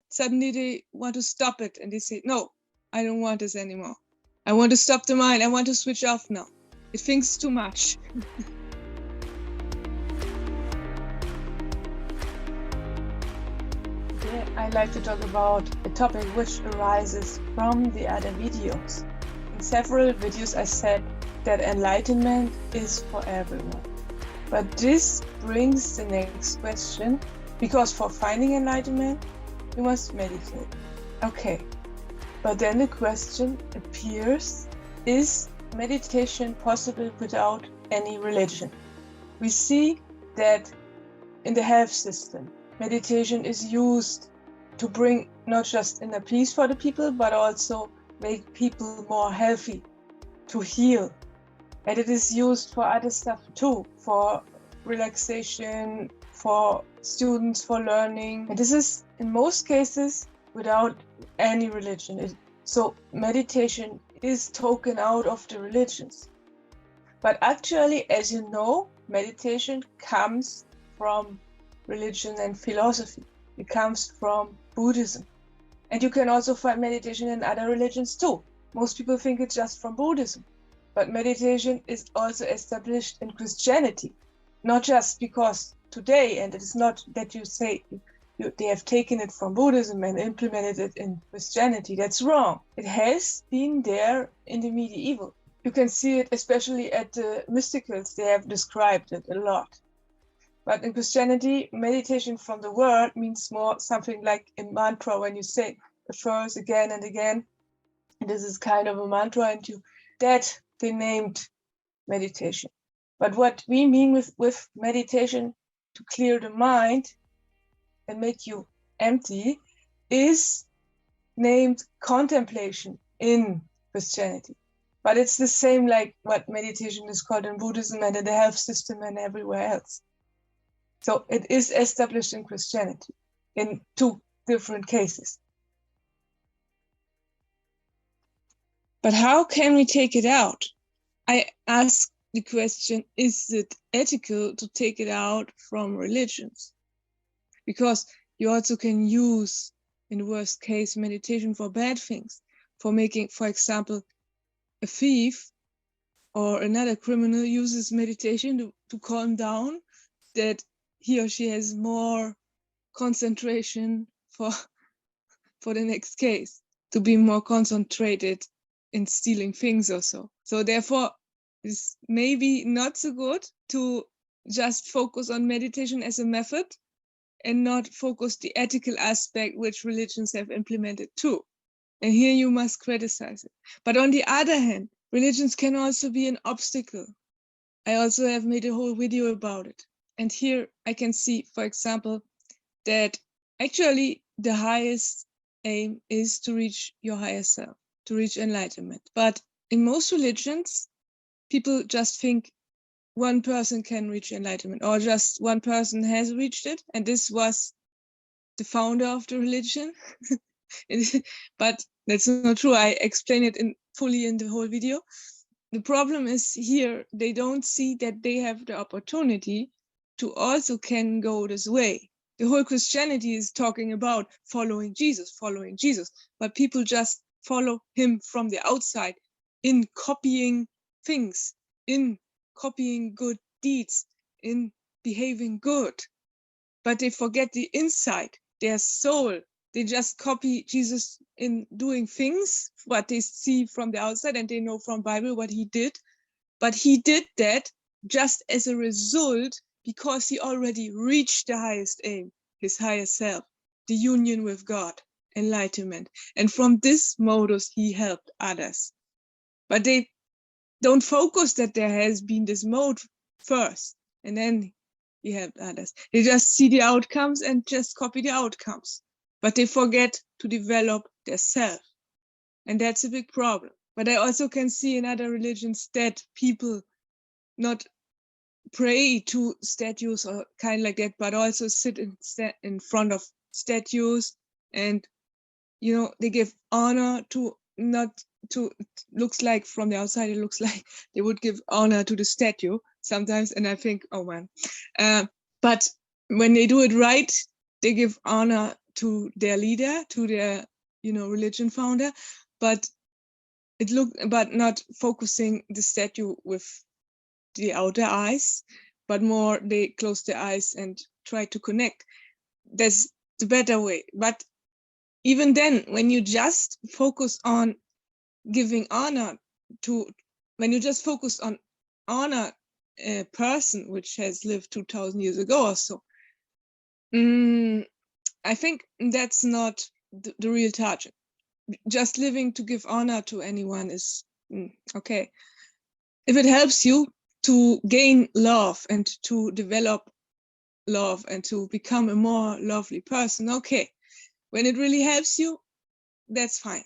suddenly they want to stop it and they say, no, I don't want this anymore. I want to stop the mind. I want to switch off now. It thinks too much. Today, I like to talk about a topic which arises from the other videos. In several videos, I said that enlightenment is for everyone. But this brings the next question, because for finding enlightenment, you must meditate. Okay, but then the question appears, is meditation possible without any religion? We see that in the health system, meditation is used to bring not just inner peace for the people, but also make people more healthy, to heal. And it is used for other stuff too, for relaxation, for students, for learning. And this is in most cases without any religion. So meditation is taken out of the religions. But actually, as you know, meditation comes from religion and philosophy. It comes from Buddhism. And you can also find meditation in other religions too. Most people think it's just from Buddhism. But meditation is also established in Christianity. Not just because today, and it is not that you say they have taken it from Buddhism and implemented it in Christianity. That's wrong. It has been there in the medieval. You can see it especially at the mysticals. They have described it a lot. But in Christianity, meditation from the word means more something like a mantra when you say the verse again and again. And this is kind of a mantra, and that they named meditation. But what we mean with meditation to clear the mind and make you empty is named contemplation in Christianity. But it's the same like what meditation is called in Buddhism and in the health system and everywhere else. So it is established in Christianity in two different cases. But how can we take it out? I ask the question, is it ethical to take it out from religions? Because you also can use, in the worst case, meditation for bad things, for making, for example, a thief or another criminal uses meditation to calm down, that he or she has more concentration for the next case, to be more concentrated in stealing things or so. So therefore, it's maybe not so good to just focus on meditation as a method and not focus the ethical aspect which religions have implemented too. And here you must criticize it. But on the other hand, religions can also be an obstacle. I also have made a whole video about it. And here I can see, for example, that actually the highest aim is to reach your higher self, to reach enlightenment. But in most religions, people just think one person can reach enlightenment, or just one person has reached it, and this was the founder of the religion. But that's not true. I explain it fully in the whole video. The problem is here, they don't see that they have the opportunity to also can go this way. The whole Christianity is talking about following Jesus, but people just follow him from the outside in copying things, in copying good deeds, in behaving good. But they forget the inside, their soul. They just copy Jesus in doing things, what they see from the outside, and they know from Bible what he did. But he did that just as a result because he already reached the highest aim, his higher self, the union with God, enlightenment. And from this modus, he helped others. But they don't focus that there has been this mode first, and then he helped others. They just see the outcomes and just copy the outcomes. But they forget to develop their self. And that's a big problem. But I also can see in other religions that people not pray to statues or kind like that, but also sit in front of statues, and they give honor to, not to, looks like from the outside, it looks like they would give honor to the statue sometimes, and I think, oh man. But when they do it right, they give honor to their leader, to their, religion founder, but not focusing the statue with the outer eyes, but more they close their eyes and try to connect. That's the better way. But even then, when you just focus on giving honor when you just focus on honor a person which has lived 2000 years ago or so, I think that's not the real target. Just living to give honor to anyone is okay. If it helps you to gain love and to develop love and to become a more lovely person, okay. When it really helps you, that's fine.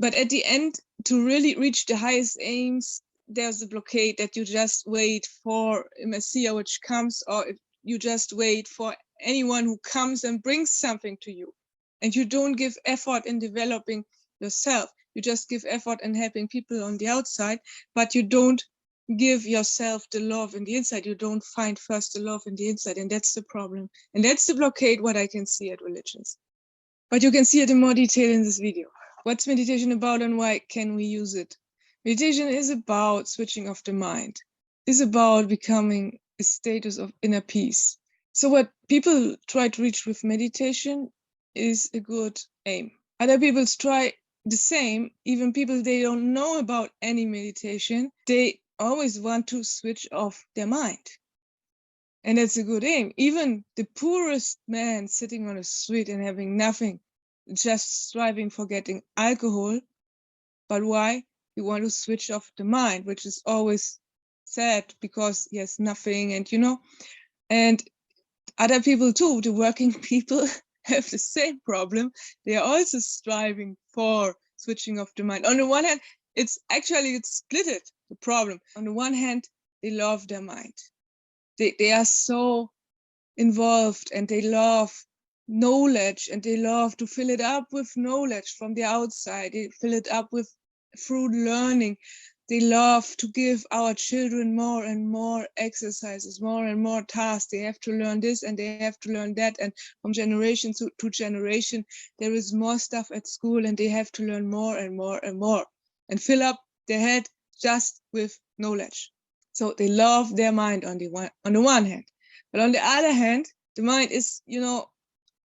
But at the end, to really reach the highest aims, there's a blockade that you just wait for a messiah which comes, or if you just wait for anyone who comes and brings something to you. And you don't give effort in developing yourself. You just give effort in helping people on the outside, but you don't give yourself the love in the inside. You don't find first the love in the inside. And that's the problem. And that's the blockade, what I can see at religions. But you can see it in more detail in this video. What's meditation about and why can we use it? Meditation is about switching off the mind. It's about becoming a status of inner peace. So what people try to reach with meditation is a good aim. Other people try the same, even people they don't know about any meditation, they always want to switch off their mind. And that's a good aim. Even the poorest man sitting on a street and having nothing, just striving for getting alcohol. But why? You want to switch off the mind, which is always sad because he has nothing, and other people too, the working people have the same problem. They are also striving for switching off the mind. On the one hand, it's split it, the problem. On the one hand, they love their mind. They are so involved and they love knowledge and they love to fill it up with knowledge from the outside. They fill it up through learning. They love to give our children more and more exercises, more and more tasks. They have to learn this and they have to learn that. And from generation to generation, there is more stuff at school and they have to learn more and more and more and fill up their head just with knowledge. So they love their mind on the one hand. But on the other hand, the mind is,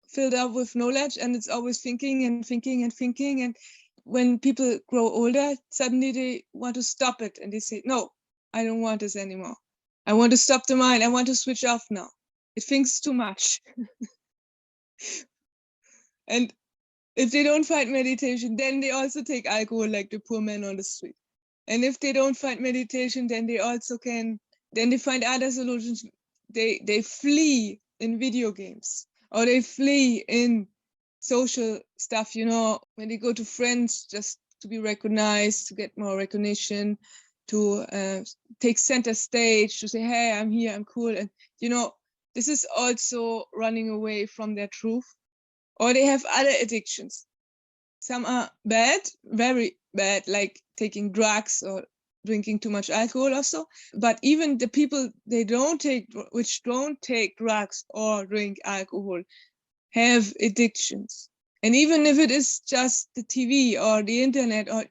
filled up with knowledge and it's always thinking and thinking and thinking. And when people grow older, suddenly they want to stop it and they say, no, I don't want this anymore. I want to stop the mind. I want to switch off now. It thinks too much. And if they don't find meditation, then they also take alcohol like the poor man on the street. And if they don't find meditation, then they also then they find other solutions. They flee in video games or they flee in social stuff, when they go to friends just to be recognized, to get more recognition, to take center stage, to say, hey, I'm here, I'm cool. And, this is also running away from their truth. Or they have other addictions. Some are bad, very bad, like taking drugs or drinking too much alcohol also. But even the people which don't take drugs or drink alcohol have addictions. And even if it is just the TV or the internet or,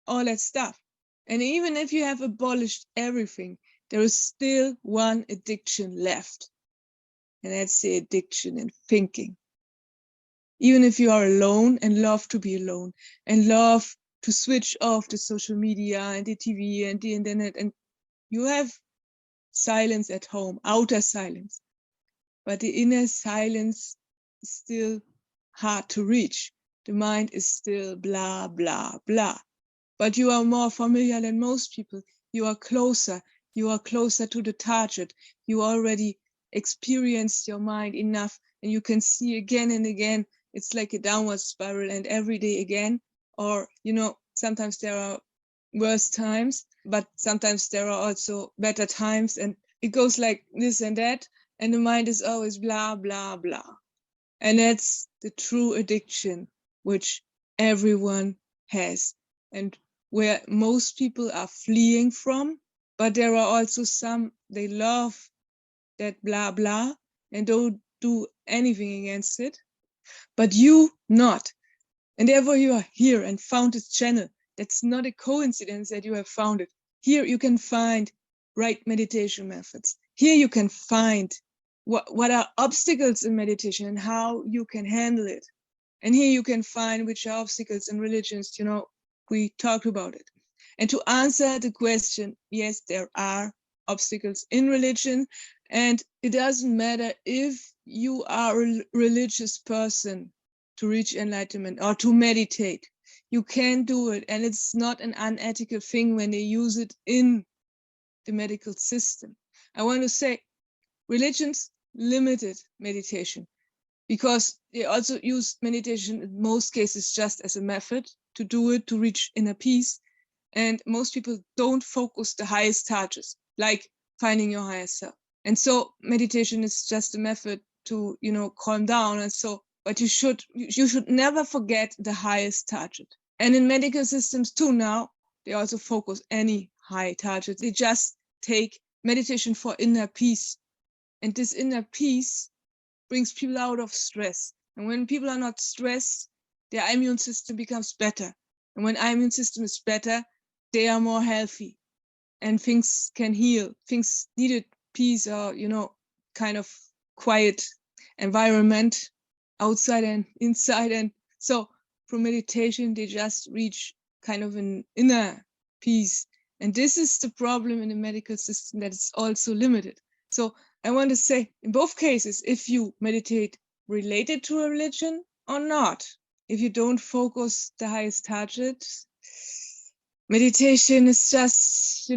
all that stuff. And even if you have abolished everything, there is still one addiction left. And that's the addiction in thinking. Even if you are alone and love to be alone and love to switch off the social media and the TV and the internet, and you have silence at home, outer silence, but the inner silence is still hard to reach. The mind is still blah, blah, blah. But you are more familiar than most people. You are closer to the target. You already experienced your mind enough and you can see again and again. It's like a downward spiral and every day again. Or, sometimes there are worse times, but sometimes there are also better times and it goes like this and that. And the mind is always blah, blah, blah. And that's the true addiction, which everyone has and where most people are fleeing from. But there are also some, they love that blah, blah and don't do anything against it. but you not. And therefore you are here and found this channel. That's not a coincidence that you have found it. Here you can find right meditation methods. Here you can find what are obstacles in meditation and how you can handle it. And here you can find which are obstacles in religions. We talked about it. And to answer the question, yes, there are obstacles in religion. And it doesn't matter if you are a religious person to reach enlightenment or to meditate. You can do it. And it's not an unethical thing when they use it in the medical system. I want to say religions limited meditation because they also use meditation in most cases just as a method to do it, to reach inner peace. And most people don't focus the highest targets, like finding your higher self. And so meditation is just a method to, calm down. And so, but you should never forget the highest target. And in medical systems too now, they also focus any high targets. They just take meditation for inner peace. And this inner peace brings people out of stress. And when people are not stressed, their immune system becomes better. And when immune system is better, they are more healthy and things can heal. Things needed peace or, kind of quiet environment outside and inside. And so through meditation, they just reach kind of an inner peace. And this is the problem in the medical system, that it's also limited. So I want to say in both cases, if you meditate related to a religion or not, if you don't focus the highest target, meditation is just,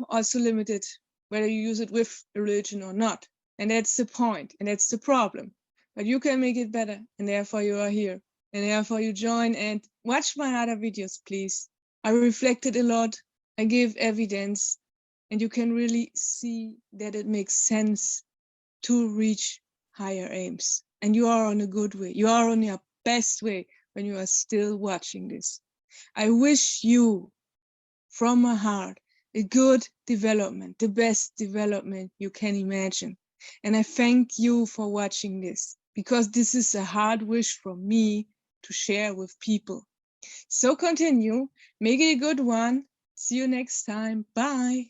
also limited, whether you use it with a religion or not. And that's the point, and that's the problem. But you can make it better, and therefore you are here. And therefore you join and watch my other videos, please. I reflected a lot, I give evidence, and you can really see that it makes sense to reach higher aims. And you are on a good way. You are on your best way when you are still watching this. I wish you, from my heart, a good development, the best development you can imagine. And I thank you for watching this, because this is a hard wish from me to share with people. So continue, make it a good one. See you next time. Bye.